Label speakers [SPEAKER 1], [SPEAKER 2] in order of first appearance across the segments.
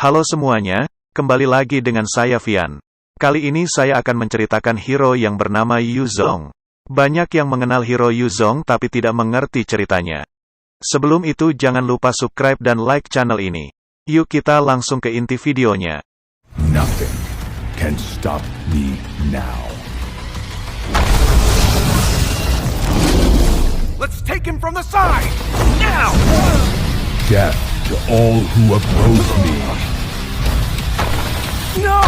[SPEAKER 1] Halo semuanya, kembali lagi dengan saya Vian. Kali ini saya akan menceritakan hero yang bernama Yu Zhong. Banyak yang mengenal hero Yu Zhong tapi tidak mengerti ceritanya. Sebelum itu jangan lupa subscribe dan like channel ini. Yuk kita langsung ke inti videonya.
[SPEAKER 2] Nothing can stop me now.
[SPEAKER 3] Let's take him from the side! Now!
[SPEAKER 2] Death to all who oppose me.
[SPEAKER 3] No!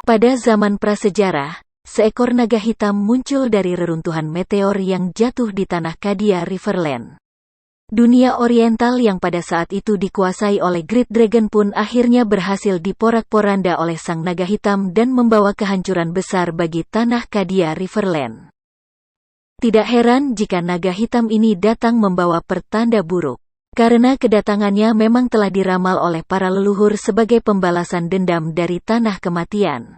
[SPEAKER 4] Pada zaman prasejarah, seekor naga hitam muncul dari reruntuhan meteor yang jatuh di tanah Kadia Riverland. Dunia oriental yang pada saat itu dikuasai oleh Great Dragon pun akhirnya berhasil diporak-poranda oleh sang naga hitam dan membawa kehancuran besar bagi tanah Kadia Riverland. Tidak heran jika naga hitam ini datang membawa pertanda buruk, karena kedatangannya memang telah diramal oleh para leluhur sebagai pembalasan dendam dari tanah kematian.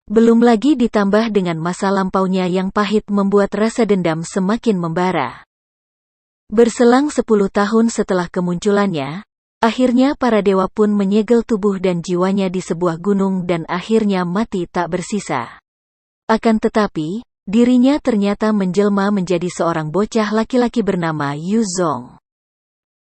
[SPEAKER 4] Belum lagi ditambah dengan masa lampaunya yang pahit membuat rasa dendam semakin membara. Berselang 10 tahun setelah kemunculannya, akhirnya para dewa pun menyegel tubuh dan jiwanya di sebuah gunung dan akhirnya mati tak bersisa. Akan tetapi, dirinya ternyata menjelma menjadi seorang bocah laki-laki bernama Yu Zhong.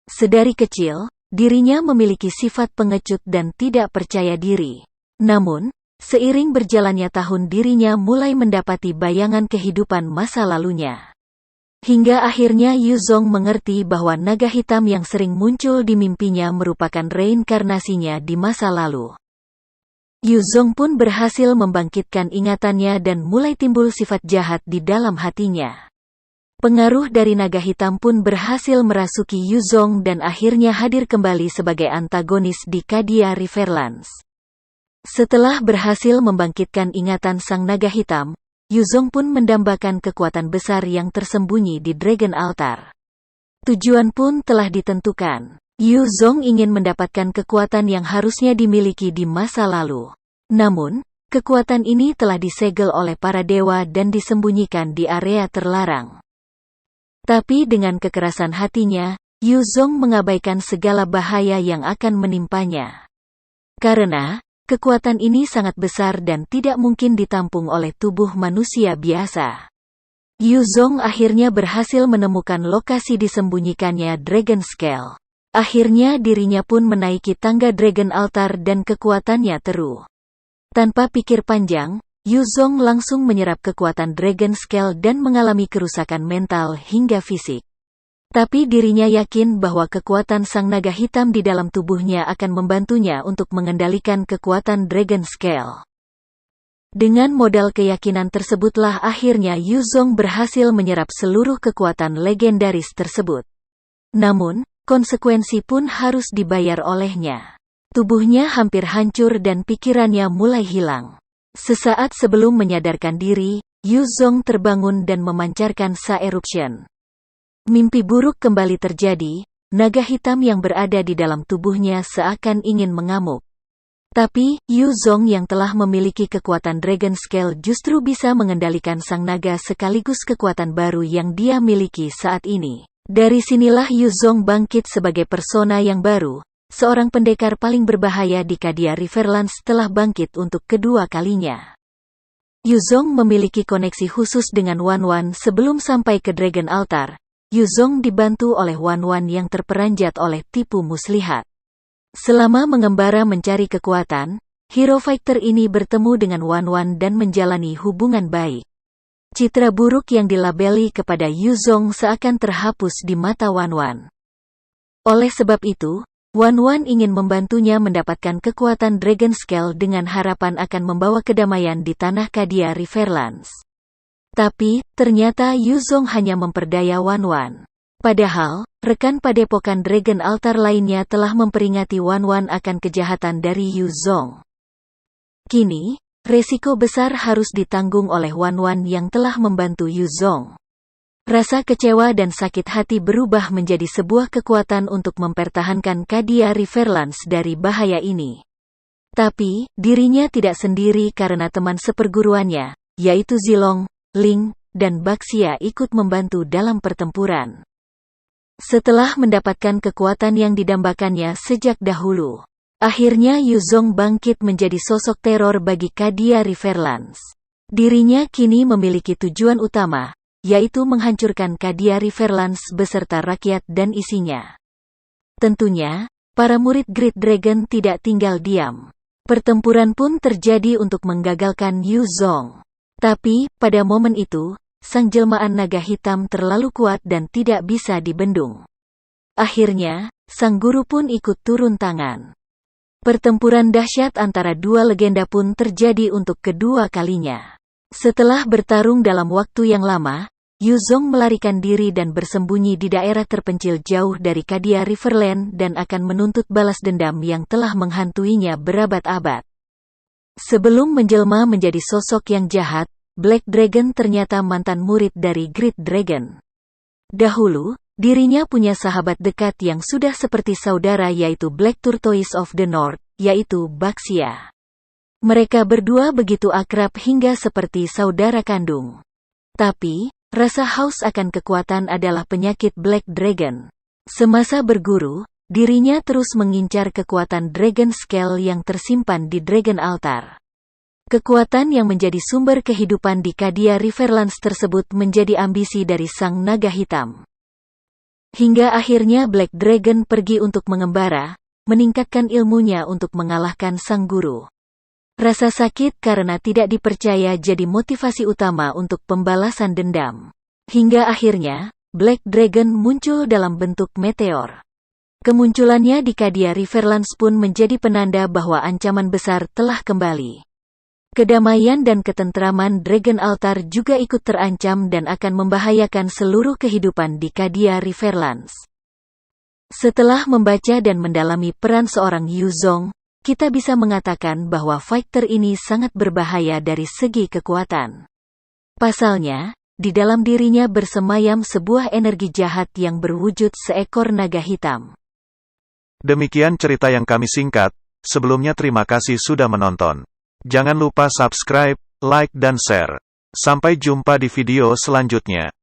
[SPEAKER 4] Sedari kecil, dirinya memiliki sifat pengecut dan tidak percaya diri. Namun, seiring berjalannya tahun dirinya mulai mendapati bayangan kehidupan masa lalunya. Hingga akhirnya Yu Zhong mengerti bahwa naga hitam yang sering muncul di mimpinya merupakan reinkarnasinya di masa lalu. Yu Zhong pun berhasil membangkitkan ingatannya dan mulai timbul sifat jahat di dalam hatinya. Pengaruh dari naga hitam pun berhasil merasuki Yu Zhong dan akhirnya hadir kembali sebagai antagonis di Kadia Riverlands. Setelah berhasil membangkitkan ingatan sang naga hitam, Yu Zhong pun mendambakan kekuatan besar yang tersembunyi di Dragon Altar. Tujuan pun telah ditentukan. Yu Zhong ingin mendapatkan kekuatan yang harusnya dimiliki di masa lalu. Namun, kekuatan ini telah disegel oleh para dewa dan disembunyikan di area terlarang. Tapi dengan kekerasan hatinya, Yu Zhong mengabaikan segala bahaya yang akan menimpanya. Karena kekuatan ini sangat besar dan tidak mungkin ditampung oleh tubuh manusia biasa. Yu Zhong akhirnya berhasil menemukan lokasi disembunyikannya Dragon Scale. Akhirnya dirinya pun menaiki tangga Dragon Altar dan kekuatannya teruh. Tanpa pikir panjang, Yu Zhong langsung menyerap kekuatan Dragon Scale dan mengalami kerusakan mental hingga fisik. Tapi dirinya yakin bahwa kekuatan sang naga hitam di dalam tubuhnya akan membantunya untuk mengendalikan kekuatan Dragon Scale. Dengan modal keyakinan tersebutlah akhirnya Yu Zhong berhasil menyerap seluruh kekuatan legendaris tersebut. Namun, konsekuensi pun harus dibayar olehnya. Tubuhnya hampir hancur dan pikirannya mulai hilang. Sesaat sebelum menyadarkan diri, Yu Zhong terbangun dan memancarkan Sa Eruption. Mimpi buruk kembali terjadi, naga hitam yang berada di dalam tubuhnya seakan ingin mengamuk. Tapi, Yu Zhong yang telah memiliki kekuatan Dragon Scale justru bisa mengendalikan sang naga sekaligus kekuatan baru yang dia miliki saat ini. Dari sinilah Yu Zhong bangkit sebagai persona yang baru, seorang pendekar paling berbahaya di Kadia Riverlands telah bangkit untuk kedua kalinya. Yu Zhong memiliki koneksi khusus dengan Wan Wan sebelum sampai ke Dragon Altar. Yu Zhong dibantu oleh Wan Wan yang terperanjat oleh tipu muslihat. Selama mengembara mencari kekuatan, hero fighter ini bertemu dengan Wan Wan dan menjalani hubungan baik. Citra buruk yang dilabeli kepada Yu Zhong seakan terhapus di mata Wan Wan. Oleh sebab itu, Wan Wan ingin membantunya mendapatkan kekuatan Dragon Scale dengan harapan akan membawa kedamaian di tanah Kadia Riverlands. Tapi, ternyata Yu Zhong hanya memperdaya Wan Wan. Padahal, rekan padepokan Dragon Altar lainnya telah memperingati Wan Wan akan kejahatan dari Yu Zhong. Kini, resiko besar harus ditanggung oleh Wan Wan yang telah membantu Yu Zhong. Rasa kecewa dan sakit hati berubah menjadi sebuah kekuatan untuk mempertahankan Kadia Riverlands dari bahaya ini. Tapi, dirinya tidak sendiri karena teman seperguruannya, yaitu Zilong, Ling, dan Baxia ikut membantu dalam pertempuran. Setelah mendapatkan kekuatan yang didambakannya sejak dahulu, akhirnya Yuzong bangkit menjadi sosok teror bagi Cadia Riverlands. Dirinya kini memiliki tujuan utama, yaitu menghancurkan Cadia Riverlands beserta rakyat dan isinya. Tentunya, para murid Great Dragon tidak tinggal diam. Pertempuran pun terjadi untuk menggagalkan Yuzong. Tapi, pada momen itu, sang jelmaan naga hitam terlalu kuat dan tidak bisa dibendung. Akhirnya, sang guru pun ikut turun tangan. Pertempuran dahsyat antara dua legenda pun terjadi untuk kedua kalinya. Setelah bertarung dalam waktu yang lama, Yuzong melarikan diri dan bersembunyi di daerah terpencil jauh dari Cadia Riverland dan akan menuntut balas dendam yang telah menghantuinya berabad-abad. Sebelum menjelma menjadi sosok yang jahat, Black Dragon ternyata mantan murid dari Great Dragon. Dahulu, dirinya punya sahabat dekat yang sudah seperti saudara yaitu Black Tortoise of the North, yaitu Baxia. Mereka berdua begitu akrab hingga seperti saudara kandung. Tapi, rasa haus akan kekuatan adalah penyakit Black Dragon. Semasa berguru, dirinya terus mengincar kekuatan Dragon Scale yang tersimpan di Dragon Altar. Kekuatan yang menjadi sumber kehidupan di Cadia Riverlands tersebut menjadi ambisi dari sang naga hitam. Hingga akhirnya Black Dragon pergi untuk mengembara, meningkatkan ilmunya untuk mengalahkan sang guru. Rasa sakit karena tidak dipercaya jadi motivasi utama untuk pembalasan dendam. Hingga akhirnya, Black Dragon muncul dalam bentuk meteor. Kemunculannya di Cadia Riverlands pun menjadi penanda bahwa ancaman besar telah kembali. Kedamaian dan ketentraman Dragon Altar juga ikut terancam dan akan membahayakan seluruh kehidupan di Cadia Riverlands. Setelah membaca dan mendalami peran seorang Yuzong, kita bisa mengatakan bahwa fighter ini sangat berbahaya dari segi kekuatan. Pasalnya, di dalam dirinya bersemayam sebuah energi jahat yang berwujud seekor naga hitam.
[SPEAKER 1] Demikian cerita yang kami singkat. Sebelumnya terima kasih sudah menonton. Jangan lupa subscribe, like dan share. Sampai jumpa di video selanjutnya.